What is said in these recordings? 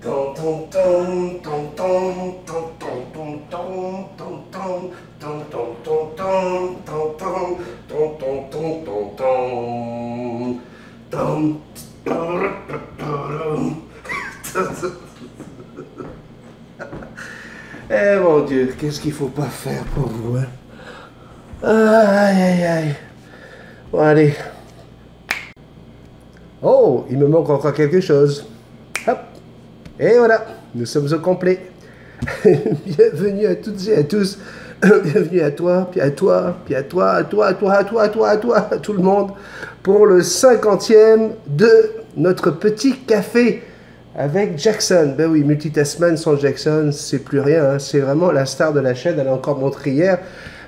Eh mon Dieu, qu'est-ce qu'il faut pas faire pour vous, hein? Aïe, aïe, aïe. Bon, allez. Oh, il me manque encore quelque chose. Hop. Et voilà, nous sommes au complet. Bienvenue à toutes et à tous. Bienvenue à toi, puis à toi, puis à toi, à toi, à toi, à toi, à toi, à toi, à tout le monde, pour le 50e de notre petit café avec Jackson. Ben oui, Multitasman sans Jackson, c'est plus rien, hein. C'est vraiment la star de la chaîne. Elle a encore montré hier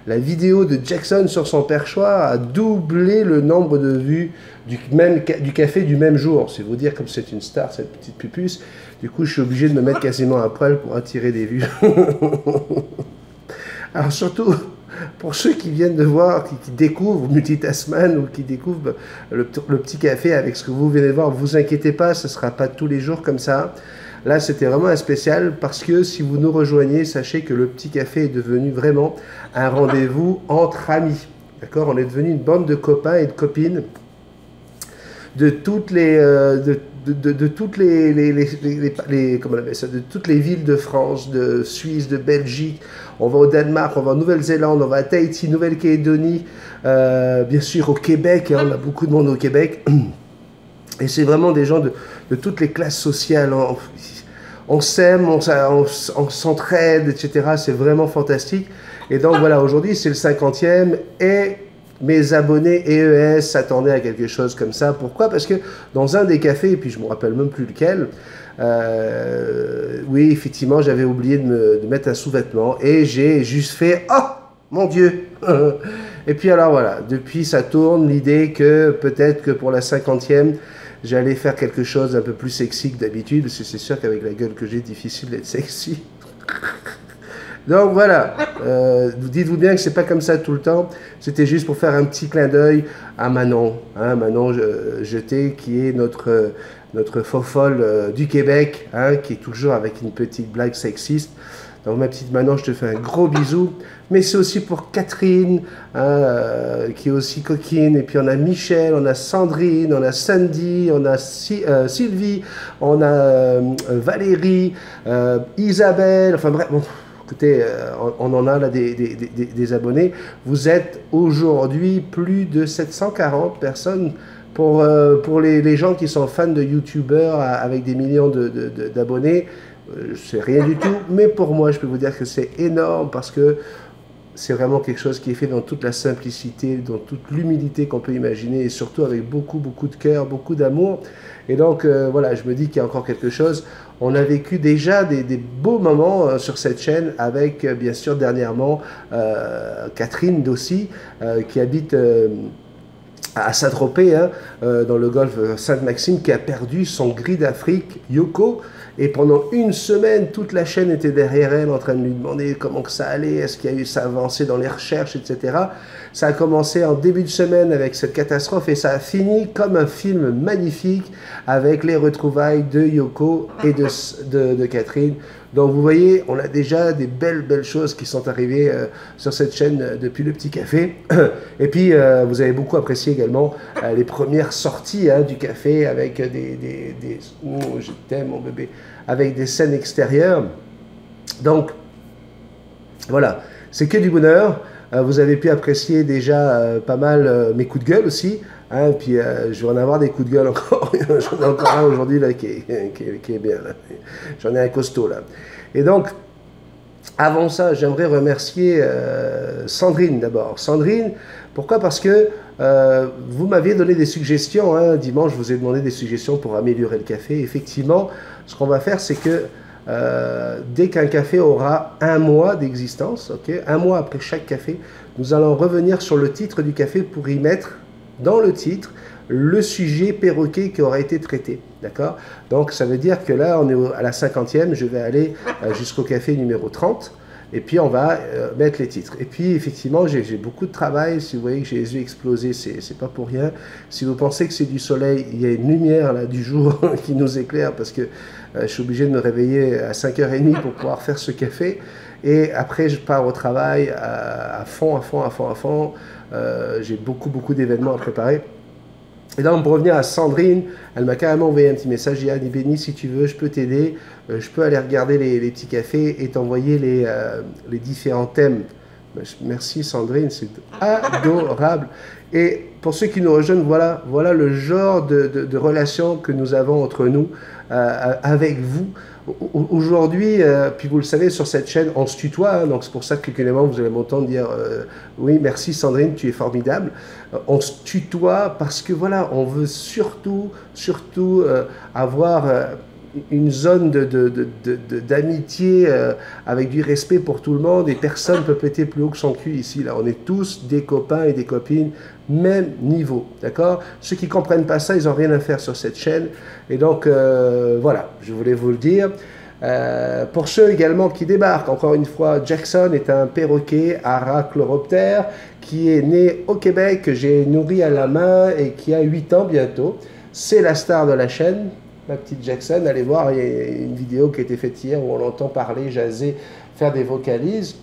la vidéo de Jackson sur son perchoir a doublé le nombre de vues du café du même jour. C'est vous dire comme c'est une star, cette petite pupuce. Du coup, je suis obligé de me mettre quasiment à poil pour attirer des vues. Alors surtout, pour ceux qui viennent de voir, qui découvrent Multitasman ou qui découvrent le petit café avec ce que vous venez de voir, vous inquiétez pas, ce ne sera pas tous les jours comme ça. Là, c'était vraiment un spécial parce que si vous nous rejoignez, sachez que le petit café est devenu vraiment un rendez-vous entre amis. D'accord? On est devenu une bande de copains et de copines de toutes les... de toutes comment on appelle ça, de toutes les villes de France, de Suisse, de Belgique. On va au Danemark, on va en Nouvelle-Zélande, on va à Tahiti, Nouvelle-Calédonie, bien sûr au Québec, hein, on a beaucoup de monde au Québec. Et c'est vraiment des gens de toutes les classes sociales. On s'aime, on s'entraide, etc. C'est vraiment fantastique. Et donc voilà, aujourd'hui c'est le 50e et mes abonnés EES s'attendaient à quelque chose comme ça. Pourquoi? Parce que dans un des cafés, et puis je ne me rappelle même plus lequel, oui, effectivement, j'avais oublié de mettre un sous-vêtement et j'ai juste fait « Oh, mon Dieu !» Et puis alors voilà, depuis ça tourne l'idée que peut-être que pour la 50e, j'allais faire quelque chose d'un peu plus sexy que d'habitude, parce que c'est sûr qu'avec la gueule que j'ai, difficile d'être sexy. Donc voilà, dites-vous bien que c'est pas comme ça tout le temps. C'était juste pour faire un petit clin d'œil à Manon, hein, Manon Jeté, qui est notre faux folle du Québec, hein, qui est toujours avec une petite blague sexiste. Donc ma petite Manon, je te fais un gros bisou. Mais c'est aussi pour Catherine, hein, qui est aussi coquine. Et puis on a Michel, on a Sandrine, on a Sandy, on a Sylvie, on a Valérie, Isabelle, enfin bref, bon. Écoutez, on en a là des abonnés. Vous êtes aujourd'hui plus de 740 personnes pour les gens qui sont fans de YouTubeurs avec des millions d'abonnés. C'est rien du tout, mais pour moi, je peux vous dire que c'est énorme parce que c'est vraiment quelque chose qui est fait dans toute la simplicité, dans toute l'humilité qu'on peut imaginer et surtout avec beaucoup, beaucoup de cœur, beaucoup d'amour. Et donc, voilà, je me dis qu'il y a encore quelque chose. On a vécu déjà des beaux moments sur cette chaîne avec, bien sûr, dernièrement, Catherine Dossi, qui habite à Saint-Tropez, hein, dans le golfe Sainte-Maxime, qui a perdu son gris d'Afrique, Yoko. Et pendant une semaine, toute la chaîne était derrière elle en train de lui demander comment que ça allait, est-ce qu'il y a eu ça avancé dans les recherches, etc. Ça a commencé en début de semaine avec cette catastrophe et ça a fini comme un film magnifique avec les retrouvailles de Yoko et de Catherine. Donc vous voyez, on a déjà des belles choses qui sont arrivées sur cette chaîne depuis le petit café. Et puis vous avez beaucoup apprécié également les premières sorties, hein, du café avec oh, je t'aime mon bébé, avec des scènes extérieures. Donc voilà, c'est que du bonheur. Vous avez pu apprécier déjà pas mal mes coups de gueule aussi. Hein, puis je vais en avoir des coups de gueule encore. J'en ai encore un aujourd'hui là, qui est bien. J'en ai un costaud là. Et donc, avant ça, j'aimerais remercier Sandrine d'abord. Sandrine, pourquoi? Parce que vous m'aviez donné des suggestions. Hein, dimanche, je vous ai demandé des suggestions pour améliorer le café. Effectivement, ce qu'on va faire, c'est que dès qu'un café aura un mois d'existence, okay, un mois après chaque café, nous allons revenir sur le titre du café pour y mettre dans le titre le sujet perroquet qui aura été traité. D'accord? Donc ça veut dire que là, on est à la 50e, je vais aller jusqu'au café numéro 30. Et puis on va mettre les titres. Et puis effectivement, j'ai beaucoup de travail. Si vous voyez que j'ai les yeux explosés, c'est pas pour rien. Si vous pensez que c'est du soleil, il y a une lumière là du jour qui nous éclaire parce que je suis obligé de me réveiller à 5h30 pour pouvoir faire ce café. Et après, je pars au travail à fond, à fond, à fond, à fond. J'ai beaucoup d'événements à préparer. Et donc, pour revenir à Sandrine, elle m'a carrément envoyé un petit message. Yann, Béni, si tu veux, je peux t'aider. Je peux aller regarder les petits cafés et t'envoyer les différents thèmes. Merci Sandrine, c'est adorable. Et pour ceux qui nous rejoignent, voilà le genre de relation que nous avons entre nous, avec vous. Aujourd'hui, puis vous le savez, sur cette chaîne, on se tutoie, hein, donc c'est pour ça que quelques vous allez m'entendre dire oui, merci Sandrine, tu es formidable. On se tutoie parce que voilà, on veut surtout avoir une zone d'amitié avec du respect pour tout le monde et personne ne peut péter plus haut que son cul ici. Là, on est tous des copains et des copines, même niveau, d'accord? Ceux qui ne comprennent pas ça, ils n'ont rien à faire sur cette chaîne. Et donc, voilà, je voulais vous le dire. Pour ceux également qui débarquent, encore une fois, Jackson est un perroquet Arachloroptère qui est né au Québec, que j'ai nourri à la main et qui a 8 ans bientôt. C'est la star de la chaîne. Ma petite Jackson, allez voir, il y a une vidéo qui a été faite hier où on l'entend parler, jaser, faire des vocalises.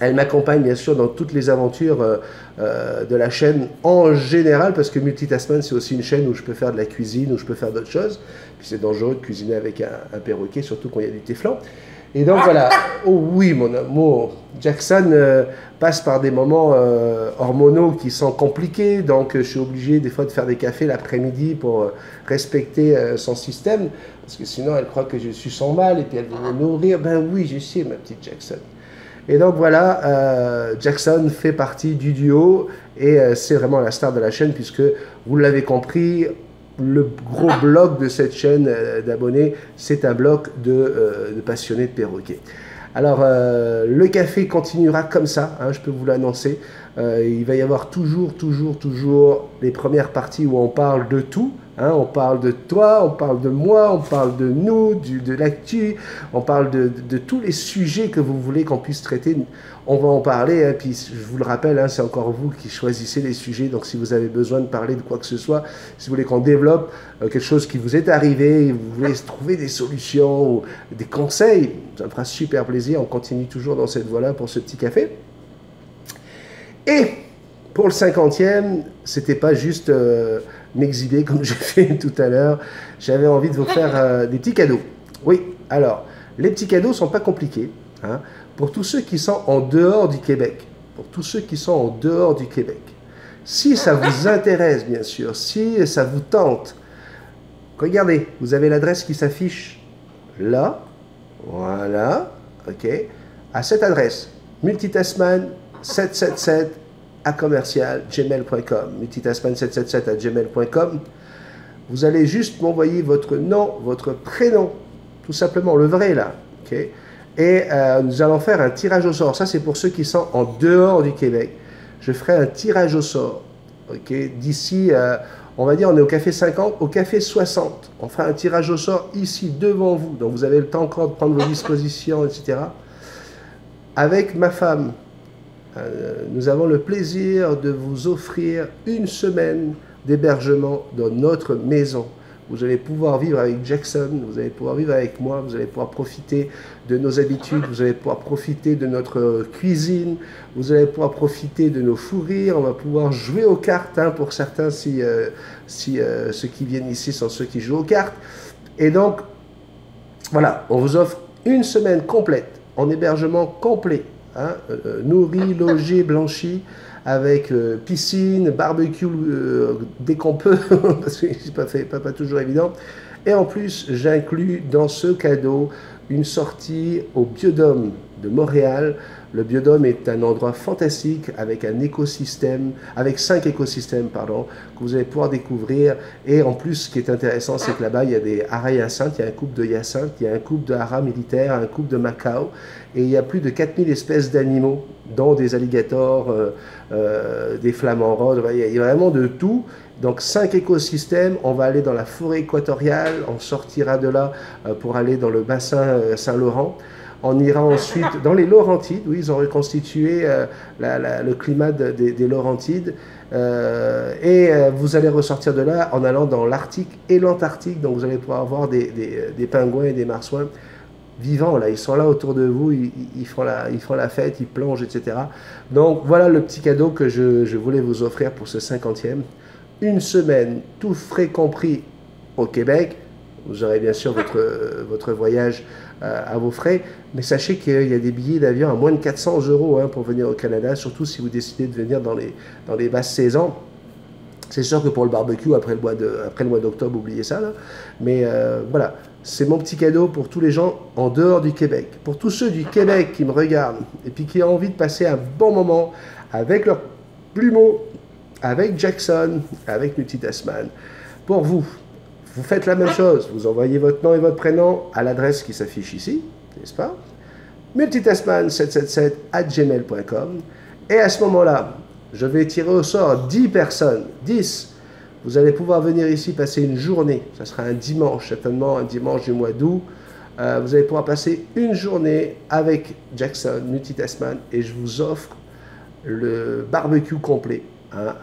Elle m'accompagne bien sûr dans toutes les aventures de la chaîne en général, parce que Multitasman, c'est aussi une chaîne où je peux faire de la cuisine, où je peux faire d'autres choses. Puis c'est dangereux de cuisiner avec un perroquet, surtout quand il y a du téflon. Et donc voilà, oh oui mon amour, Jackson passe par des moments hormonaux qui sont compliqués, donc je suis obligé des fois de faire des cafés l'après-midi pour respecter son système, parce que sinon elle croit que je suis son mal et puis elle veut me nourrir. Ben oui, je sais ma petite Jackson. Et donc voilà, Jackson fait partie du duo et c'est vraiment la star de la chaîne puisque vous l'avez compris, le gros bloc de cette chaîne d'abonnés, c'est un bloc de passionnés de perroquets. Alors, le café continuera comme ça, hein, je peux vous l'annoncer. Il va y avoir toujours les premières parties où on parle de tout. Hein, on parle de toi, on parle de moi, on parle de nous, de l'actu, on parle de tous les sujets que vous voulez qu'on puisse traiter. On va en parler, hein, puis je vous le rappelle, hein, c'est encore vous qui choisissez les sujets, donc si vous avez besoin de parler de quoi que ce soit, si vous voulez qu'on développe quelque chose qui vous est arrivé, vous voulez trouver des solutions ou des conseils, ça me fera super plaisir, on continue toujours dans cette voie-là pour ce petit café. Et pour le 50e, c'était pas juste m'exhiber comme j'ai fait tout à l'heure, j'avais envie de vous faire des petits cadeaux. Oui, alors, les petits cadeaux sont pas compliqués, hein. Pour tous ceux qui sont en dehors du Québec, si ça vous intéresse, bien sûr, si ça vous tente, regardez, vous avez l'adresse qui s'affiche là, voilà, ok, à cette adresse, multitasman 777 à commercial@gmail.com, multitasman777@gmail.com. Vous allez juste m'envoyer votre nom, votre prénom, tout simplement, le vrai là, ok. Et nous allons faire un tirage au sort. Ça, c'est pour ceux qui sont en dehors du Québec. Je ferai un tirage au sort. Okay? D'ici, on va dire, on est au café 50, au café 60. On fera un tirage au sort ici, devant vous. Donc, vous avez le temps encore de prendre vos dispositions, etc. Avec ma femme, nous avons le plaisir de vous offrir une semaine d'hébergement dans notre maison. Vous allez pouvoir vivre avec Jackson, vous allez pouvoir vivre avec moi, vous allez pouvoir profiter de nos habitudes, vous allez pouvoir profiter de notre cuisine, vous allez pouvoir profiter de nos fous rires, on va pouvoir jouer aux cartes, hein, pour certains si ceux qui viennent ici sont ceux qui jouent aux cartes. Et donc, voilà, on vous offre une semaine complète, en hébergement complet, hein, nourri, logé, blanchi, avec piscine, barbecue dès qu'on peut, parce que c'est pas toujours évident. Et en plus, j'inclus dans ce cadeau une sortie au Biodôme de Montréal. Le Biodôme est un endroit fantastique avec un écosystème, avec 5 écosystèmes, pardon, que vous allez pouvoir découvrir. Et en plus, ce qui est intéressant, c'est que là-bas, il y a des haras hyacinthes, il y a un couple de hyacinthes, il y a un couple de haras militaires, un couple de macao, et il y a plus de 4000 espèces d'animaux, dont des alligators, des flamants roses, il y a vraiment de tout. Donc 5 écosystèmes, on va aller dans la forêt équatoriale, on sortira de là pour aller dans le bassin Saint-Laurent. On ira ensuite dans les Laurentides. Oui, ils ont reconstitué le climat des Laurentides. Vous allez ressortir de là en allant dans l'Arctique et l'Antarctique. Donc vous allez pouvoir voir des pingouins et des marsouins vivants. Là, ils sont là autour de vous, ils font la fête, ils plongent, etc. Donc voilà le petit cadeau que je voulais vous offrir pour ce 50e. Une semaine, tout frais compris au Québec. Vous aurez bien sûr votre voyage à vos frais, mais sachez qu'il y a des billets d'avion à moins de 400 € pour venir au Canada, surtout si vous décidez de venir dans les basses saisons. C'est sûr que pour le barbecue, après le mois d'octobre, oubliez ça. Là. Mais voilà, c'est mon petit cadeau pour tous les gens en dehors du Québec. Pour tous ceux du Québec qui me regardent et puis qui ont envie de passer un bon moment avec leurs plumeaux, avec Jackson, avec Multitasman. Pour vous, vous faites la même chose. Vous envoyez votre nom et votre prénom à l'adresse qui s'affiche ici, n'est-ce pas? multitasman777@gmail.com. Et à ce moment-là, je vais tirer au sort 10 personnes. 10. Vous allez pouvoir venir ici passer une journée. Ça sera un dimanche, certainement un dimanche du mois d'août. Vous allez pouvoir passer une journée avec Jackson, Multitasman, et je vous offre le barbecue complet.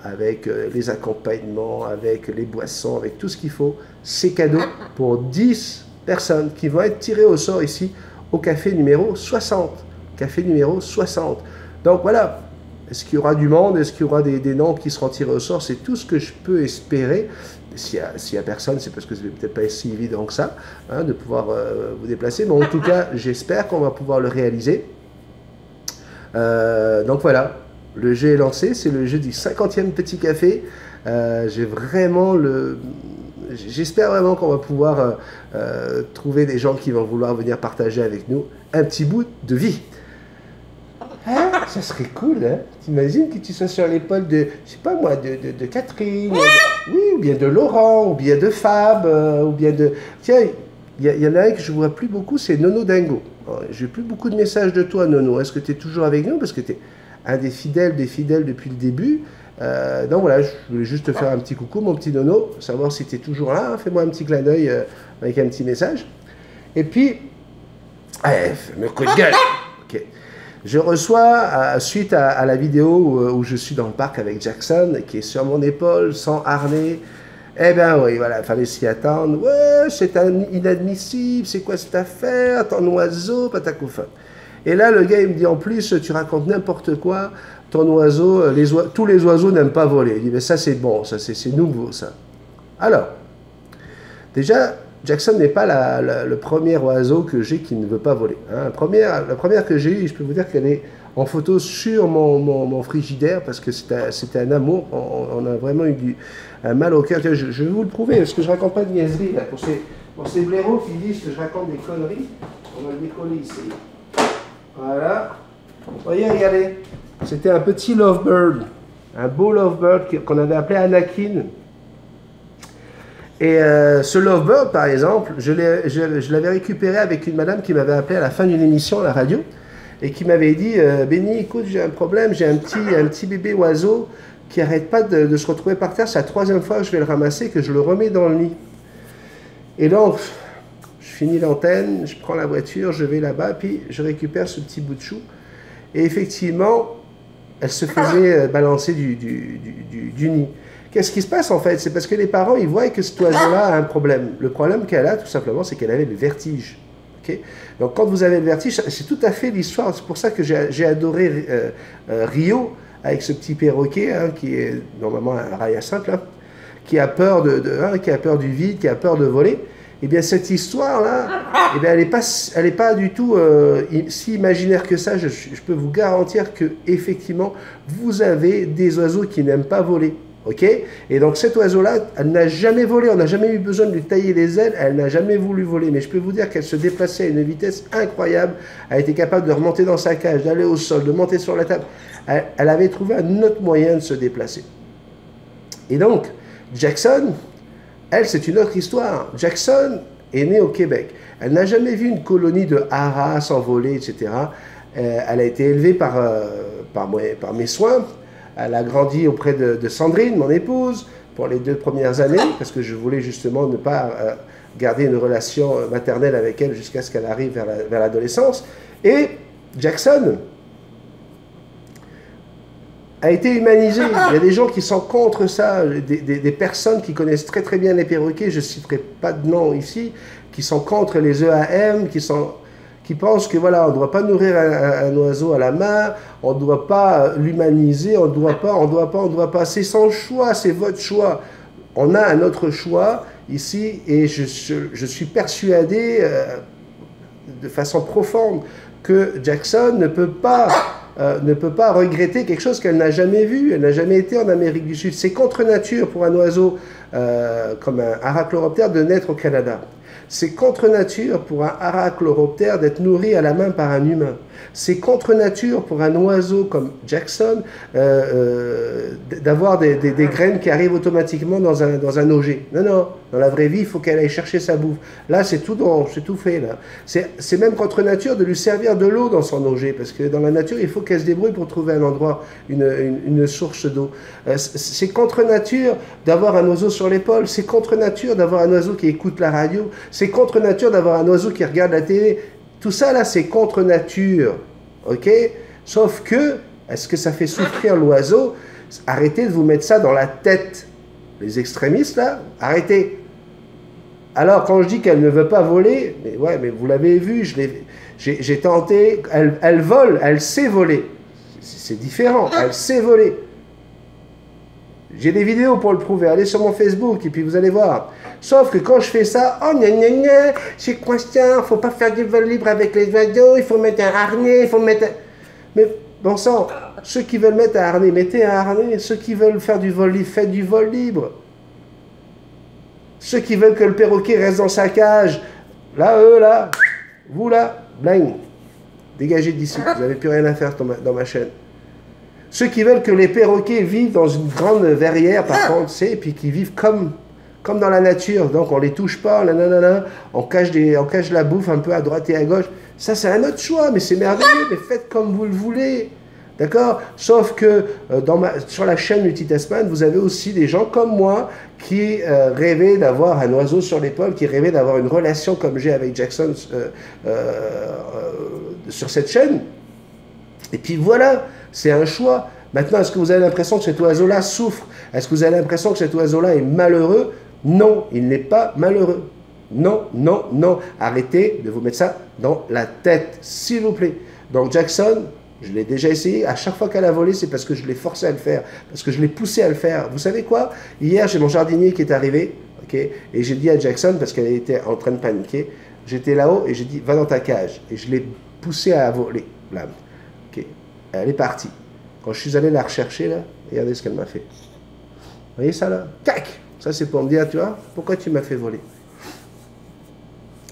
Avec les accompagnements, avec les boissons, avec tout ce qu'il faut. C'est cadeau pour 10 personnes qui vont être tirées au sort ici au café numéro 60. Café numéro 60. Donc voilà, est-ce qu'il y aura du monde? Est-ce qu'il y aura des noms qui seront tirés au sort? C'est tout ce que je peux espérer. S'il y a personne, c'est parce que ce n'est peut-être pas si évident que ça, de pouvoir vous déplacer. Mais en tout cas, j'espère qu'on va pouvoir le réaliser. Donc voilà. Le jeu est lancé, c'est le jeu du 50e petit café. J'espère vraiment qu'on va pouvoir trouver des gens qui vont vouloir venir partager avec nous un petit bout de vie. Hein? Ça serait cool, hein? T'imagines que tu sois sur l'épaule de, je sais pas moi, de Catherine, oui, ou bien de Laurent, ou bien de Fab, ou bien de... Tiens, il y en a un que je ne vois plus beaucoup, c'est Nono Dingo. J'ai plus beaucoup de messages de toi, Nono. Est-ce que tu es toujours avec nous? Parce que tu es un des fidèles depuis le début. Donc voilà, je voulais juste te faire un petit coucou, mon petit Nono, savoir si tu es toujours là. Fais-moi un petit clin d'œil avec un petit message. Et puis, fais-moi coup de gueule. Ok. Je reçois, suite à la vidéo où je suis dans le parc avec Jackson, qui est sur mon épaule, sans harnais. Eh bien oui, voilà, il fallait s'y attendre. Ouais, c'est inadmissible, c'est quoi cette affaire? Ton oiseau, patacoufin. Et là, le gars, il me dit, en plus, tu racontes n'importe quoi, ton oiseau, tous les oiseaux n'aiment pas voler. Il dit, mais ça, c'est bon, ça, c'est nouveau, ça. Alors, déjà, Jackson n'est pas le premier oiseau que j'ai qui ne veut pas voler. Hein. La première que j'ai eue, je peux vous dire qu'elle est en photo sur mon frigidaire, parce que c'était un amour, on a vraiment eu un mal au cœur. Je vais vous le prouver, parce que je ne raconte pas de niaiserie, là, pour ces blaireaux qui disent que je raconte des conneries. On va le décoller ici. Voilà. Vous voyez, regardez. C'était un petit lovebird. Un beau lovebird qu'on avait appelé Anakin. Et ce lovebird, par exemple, je l'avais récupéré avec une madame qui m'avait appelé à la fin d'une émission à la radio et qui m'avait dit Benny, écoute, j'ai un problème, j'ai un petit bébé oiseau qui n'arrête pas de se retrouver par terre. C'est la 3e fois que je vais le ramasser, que je le remets dans le nid. Et donc, je finis l'antenne, je prends la voiture, je vais là-bas, puis je récupère ce petit bout de chou. Et effectivement, elle se faisait balancer du nid. Qu'est-ce qui se passe en fait? C'est parce que les parents, ils voient que cet oiseau-là a un problème. Le problème qu'elle a, tout simplement, c'est qu'elle avait le vertige. Okay? Donc quand vous avez le vertige, c'est tout à fait l'histoire. C'est pour ça que j'ai adoré Rio, avec ce petit perroquet, qui est normalement un rail à simple, qui a peur qui a peur du vide, qui a peur de voler. Eh bien, cette histoire-là, eh bien, elle n'est pas du tout si imaginaire que ça. Je peux vous garantir que effectivement, vous avez des oiseaux qui n'aiment pas voler. Ok? Et donc, cet oiseau-là, elle n'a jamais volé. On n'a jamais eu besoin de lui tailler les ailes. Elle n'a jamais voulu voler. Mais je peux vous dire qu'elle se déplaçait à une vitesse incroyable. Elle était capable de remonter dans sa cage, d'aller au sol, de monter sur la table. Elle avait trouvé un autre moyen de se déplacer. Et donc, Jackson, elle, c'est une autre histoire. Jackson est née au Québec. Elle n'a jamais vu une colonie de haras s'envoler, etc. Elle a été élevée par mes soins. Elle a grandi auprès de Sandrine, mon épouse, pour les 2 premières années, parce que je voulais justement ne pas garder une relation maternelle avec elle jusqu'à ce qu'elle arrive vers l'adolescence. Et Jackson a été humanisé. Il y a des gens qui sont contre ça, des personnes qui connaissent très très bien les perroquets, je ne citerai pas de nom ici, qui sont contre les EAM, qui pensent que voilà, on ne doit pas nourrir un oiseau à la main, on ne doit pas l'humaniser, on ne doit pas. C'est son choix, c'est votre choix. On a un autre choix ici et je suis persuadé de façon profonde que Jackson ne peut pas regretter quelque chose qu'elle n'a jamais vu. Elle n'a jamais été en Amérique du Sud. C'est contre nature pour un oiseau comme un Arachloroptère de naître au Canada. C'est contre nature pour un Arachloroptère d'être nourri à la main par un humain. C'est contre nature pour un oiseau comme Jackson d'avoir des graines qui arrivent automatiquement dans un auger. Non, non, dans la vraie vie, il faut qu'elle aille chercher sa bouffe. Là, c'est tout fait. Là. C'est même contre nature de lui servir de l'eau dans son auger, parce que dans la nature, il faut qu'elle se débrouille pour trouver un endroit, une source d'eau. C'est contre nature d'avoir un oiseau sur l'épaule. C'est contre nature d'avoir un oiseau qui écoute la radio. C'est contre nature d'avoir un oiseau qui regarde la télé. Tout ça, là, c'est contre nature. OK? Sauf que, est-ce que ça fait souffrir l'oiseau? Arrêtez de vous mettre ça dans la tête. Les extrémistes, là, arrêtez. Alors, quand je dis qu'elle ne veut pas voler, mais ouais, mais vous l'avez vu, j'ai tenté, elle vole, elle sait voler. C'est différent, elle sait voler. J'ai des vidéos pour le prouver, allez sur mon Facebook et puis vous allez voir. Sauf que quand je fais ça, oh gna gna gna, c'est quoi ça, faut pas faire du vol libre avec les oiseaux, il faut mettre un harnais, il faut mettre un... Mais bon sang, ceux qui veulent mettre un harnais, mettez un harnais. Ceux qui veulent faire du vol libre, faites du vol libre. Ceux qui veulent que le perroquet reste dans sa cage, là, eux, là, vous, là, bling, dégagez d'ici, vous n'avez plus rien à faire dans ma chaîne. Ceux qui veulent que les perroquets vivent dans une grande verrière, par contre, c'est, et puis qui vivent comme dans la nature, donc on ne les touche pas, on cache la bouffe un peu à droite et à gauche, ça c'est un autre choix, mais c'est merveilleux, mais faites comme vous le voulez, d'accord? Sauf que sur la chaîne Multitasman, vous avez aussi des gens comme moi qui rêvaient d'avoir un oiseau sur l'épaule, qui rêvaient d'avoir une relation comme j'ai avec Jackson sur cette chaîne, et puis voilà, c'est un choix. Maintenant, est-ce que vous avez l'impression que cet oiseau-là souffre? Est-ce que vous avez l'impression que cet oiseau-là est malheureux? Non, il n'est pas malheureux. Non, non, non. Arrêtez de vous mettre ça dans la tête, s'il vous plaît. Donc Jackson, je l'ai déjà essayé. À chaque fois qu'elle a volé, c'est parce que je l'ai forcé à le faire, parce que je l'ai poussé à le faire. Vous savez quoi? Hier, j'ai mon jardinier qui est arrivé, okay, et j'ai dit à Jackson, parce qu'elle était en train de paniquer, j'étais là-haut et j'ai dit, va dans ta cage. Et je l'ai poussé à voler. Là. Okay. Elle est partie. Quand je suis allé la rechercher, là, regardez ce qu'elle m'a fait. Vous voyez ça, là? Tac! Ça, c'est pour me dire, tu vois, pourquoi tu m'as fait voler?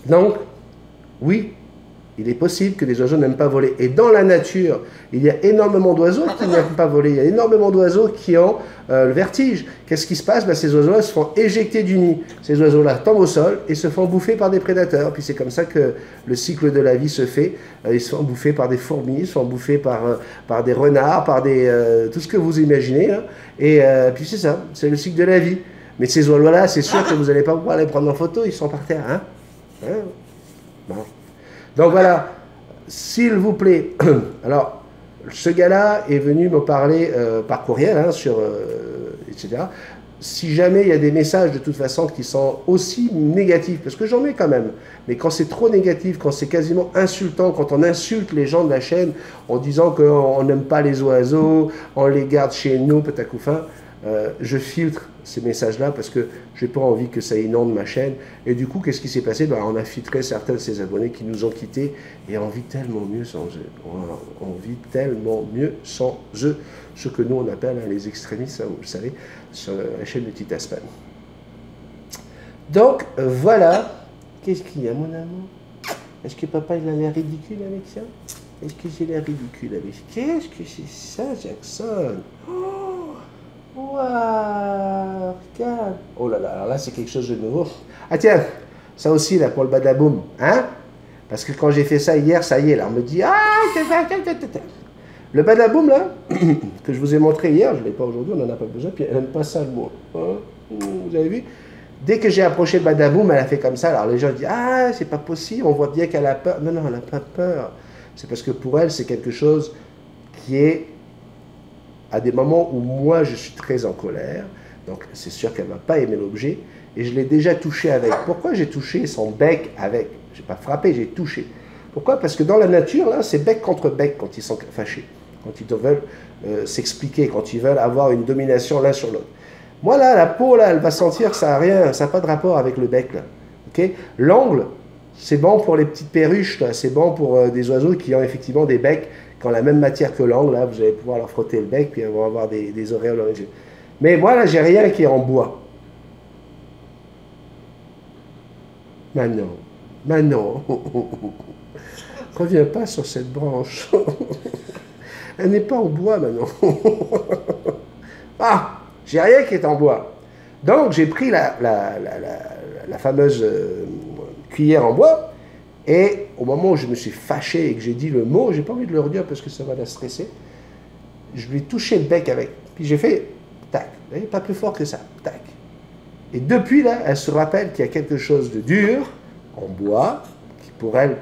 Donc, oui, il est possible que les oiseaux n'aiment pas voler. Et dans la nature, il y a énormément d'oiseaux qui n'aiment pas voler. Il y a énormément d'oiseaux qui ont le vertige. Qu'est-ce qui se passe? Ben, ces oiseaux-là se font éjecter du nid. Ces oiseaux-là tombent au sol et se font bouffer par des prédateurs. Puis c'est comme ça que le cycle de la vie se fait. Ils se font bouffer par des fourmis, ils se font bouffer par des renards, par tout ce que vous imaginez. Hein. Et puis c'est ça, c'est le cycle de la vie. Mais ces oiseaux-là, c'est sûr que vous n'allez pas pouvoir les prendre en photo, ils sont par terre. Hein? Hein? Bon. Donc voilà, s'il vous plaît, alors ce gars-là est venu me parler par courriel, hein, etc. Si jamais il y a des messages de toute façon qui sont aussi négatifs, parce que j'en mets quand même, mais quand c'est trop négatif, quand c'est quasiment insultant, quand on insulte les gens de la chaîne en disant qu'on n'aime pas les oiseaux, on les garde chez nous, peut-être je filtre ces messages-là parce que je n'ai pas envie que ça inonde ma chaîne. Et du coup, qu'est-ce qui s'est passé? Ben, on a filtré certains de ces abonnés qui nous ont quittés et on vit tellement mieux sans eux. On vit tellement mieux sans eux. Ce que nous, on appelle hein, les extrémistes, hein, vous le savez, sur la chaîne Multitasman. Donc, voilà. Qu'est-ce qu'il y a, mon amour? Est-ce que papa, il a l'air ridicule avec ça? Est-ce que j'ai l'air ridicule avec ça? Qu'est-ce que c'est ça, Jackson? Waouh, regarde. Oh là là, alors là c'est quelque chose de nouveau. Ah tiens, ça aussi là pour le badaboum, hein? Parce que quand j'ai fait ça hier, ça y est, là on me dit le badaboum là, que je vous ai montré hier, je ne l'ai pas aujourd'hui, on n'en a pas besoin, puis elle n'aime pas ça le mot. Hein? Vous avez vu? Dès que j'ai approché le badaboum, elle a fait comme ça. Alors les gens disent, ah, c'est pas possible, on voit bien qu'elle a peur. Non, non, elle n'a pas peur. C'est parce que pour elle, c'est quelque chose qui est à des moments où moi, je suis très en colère. Donc c'est sûr qu'elle ne va pas aimer l'objet. Et je l'ai déjà touché avec. Pourquoi j'ai touché son bec avec? Je n'ai pas frappé, j'ai touché. Pourquoi? Parce que dans la nature, là, c'est bec contre bec quand ils sont fâchés, quand ils veulent s'expliquer, quand ils veulent avoir une domination l'un sur l'autre. Moi, là, la peau, là, elle va sentir que ça n'a rien, ça n'a pas de rapport avec le bec, là. Okay? L'ongle, c'est bon pour les petites perruches, là. C'est bon pour des oiseaux qui ont effectivement des becs qui ont la même matière que l'ongle, là. Vous allez pouvoir leur frotter le bec, puis ils vont avoir des auréoles origines. Mais moi, là, j'ai rien qui est en bois. Manon, reviens pas sur cette branche. Elle n'est pas en bois, Manon. Ah, j'ai rien qui est en bois. Donc, j'ai pris la fameuse cuillère en bois, et au moment où je me suis fâché et que j'ai dit le mot, j'ai pas envie de le redire parce que ça va la stresser, je lui ai touché le bec avec. Puis j'ai fait, tac, pas plus fort que ça, tac. Et depuis là, elle se rappelle qu'il y a quelque chose de dur, en bois, qui pour elle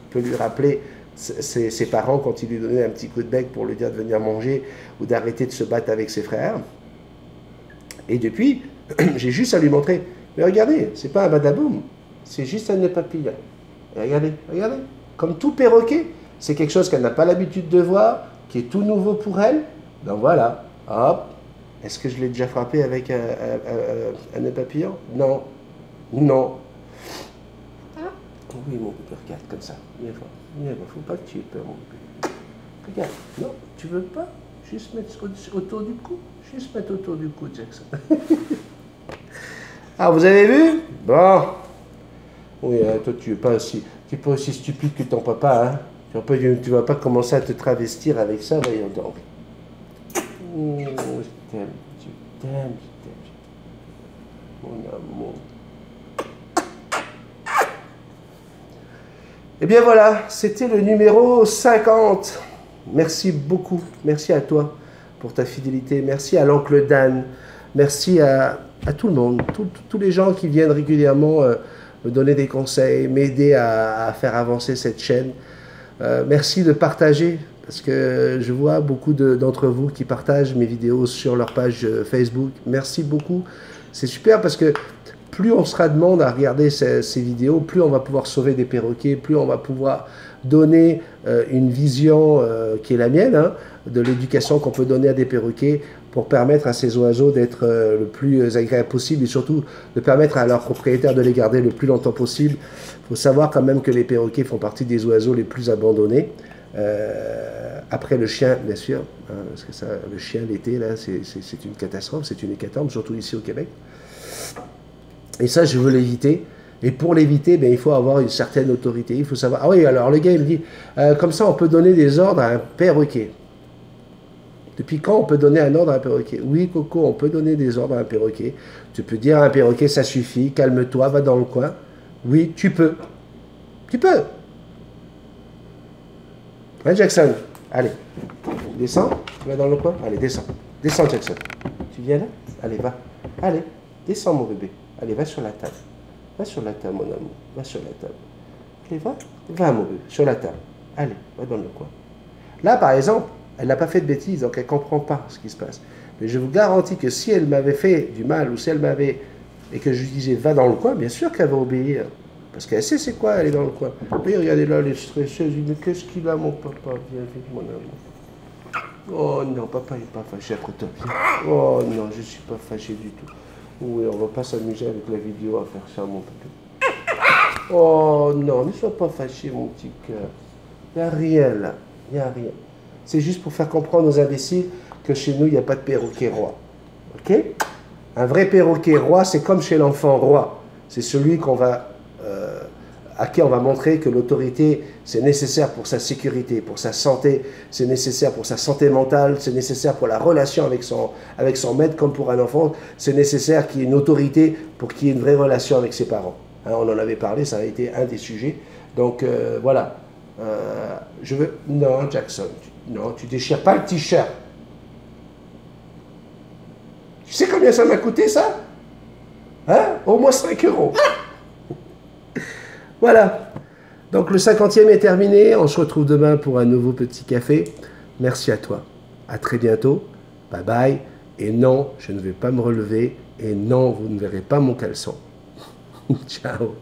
peut lui rappeler ses parents quand ils lui donnaient un petit coup de bec pour lui dire de venir manger ou d'arrêter de se battre avec ses frères. Et depuis, j'ai juste à lui montrer, mais regardez, c'est pas un badaboum, c'est juste un nœud papillon. Et regardez, regardez, comme tout perroquet, c'est quelque chose qu'elle n'a pas l'habitude de voir, qui est tout nouveau pour elle. Donc voilà, hop. Est-ce que je l'ai déjà frappé avec un nœud papillon? Non. Non. Oui, mon bébé, regarde comme ça. Il ne faut pas que tu aies peur, mon bébé. Regarde. Non, tu veux pas? Juste mettre autour du cou. Juste mettre autour du cou, Jackson. Ah, vous avez vu? Bon. Oui, hein, toi, tu n'es pas aussi stupide que ton papa, hein? Tu vas pas commencer à te travestir avec ça, voyons donc. Oh, je t'aime, je t'aime. Mon amour. Eh bien voilà, c'était le numéro 50. Merci beaucoup, merci à toi pour ta fidélité, merci à l'oncle Dan, merci à tout le monde, tous les gens qui viennent régulièrement me donner des conseils, m'aider à faire avancer cette chaîne. Merci de partager, parce que je vois beaucoup d'entre vous qui partagent mes vidéos sur leur page Facebook. Merci beaucoup, c'est super parce que plus on sera de monde à regarder ces vidéos, plus on va pouvoir sauver des perroquets, plus on va pouvoir donner une vision qui est la mienne, hein, de l'éducation qu'on peut donner à des perroquets pour permettre à ces oiseaux d'être le plus agréable possible et surtout de permettre à leurs propriétaires de les garder le plus longtemps possible. Il faut savoir quand même que les perroquets font partie des oiseaux les plus abandonnés. Après le chien, bien sûr, hein, parce que ça, le chien l'été, là, c'est une catastrophe, c'est une hécatombe, surtout ici au Québec. Et ça, je veux l'éviter. Et pour l'éviter, ben, il faut avoir une certaine autorité. Il faut savoir... Ah oui, alors le gars, il me dit, comme ça, on peut donner des ordres à un perroquet. Depuis quand on peut donner un ordre à un perroquet? Oui, Coco, on peut donner des ordres à un perroquet. Tu peux dire à un perroquet, ça suffit, calme-toi, va dans le coin. Oui, tu peux. Tu peux. Hein, Jackson? Allez, descends, tu vas dans le coin? Allez, descends. Descends, Jackson. Tu viens là? Allez, va. Allez, descends, mon bébé. Allez, va sur la table. Va sur la table, mon amour. Va sur la table. Allez, va. Va, mon bébé, sur la table. Allez, va dans le coin. Là, par exemple, elle n'a pas fait de bêtises, donc elle ne comprend pas ce qui se passe. Mais je vous garantis que si elle m'avait fait du mal, ou si elle m'avait... et que je lui disais, va dans le coin, bien sûr qu'elle va obéir. Parce qu'elle sait c'est quoi, aller dans le coin. Oui, regardez là, elle est stressée. Je dis, mais qu'est-ce qu'il a, mon papa? Viens vite, mon amour. Oh non, papa n'est pas fâché après toi. Viens. Oh non, je ne suis pas fâché du tout. Oui, on ne va pas s'amuser avec la vidéo à faire ça, mon papa. Oh non, ne sois pas fâché, mon petit cœur. Il n'y a rien là. Il n'y a rien. C'est juste pour faire comprendre aux imbéciles que chez nous, il n'y a pas de perroquet roi. Ok? Un vrai perroquet roi, c'est comme chez l'enfant roi. C'est celui à qui on va montrer que l'autorité, c'est nécessaire pour sa sécurité, pour sa santé, c'est nécessaire pour sa santé mentale, c'est nécessaire pour la relation avec son maître, comme pour un enfant, c'est nécessaire qu'il y ait une autorité pour qu'il y ait une vraie relation avec ses parents. Hein, on en avait parlé, ça a été un des sujets. Donc voilà. Je veux... Non, Jackson, non, tu déchires pas le t-shirt. Tu sais combien ça m'a coûté, ça? Hein? Au moins 5 euros. Voilà. Donc le 50e est terminé. On se retrouve demain pour un nouveau petit café. Merci à toi. À très bientôt. Bye bye. Et non, je ne vais pas me relever. Et non, vous ne verrez pas mon caleçon. Ciao.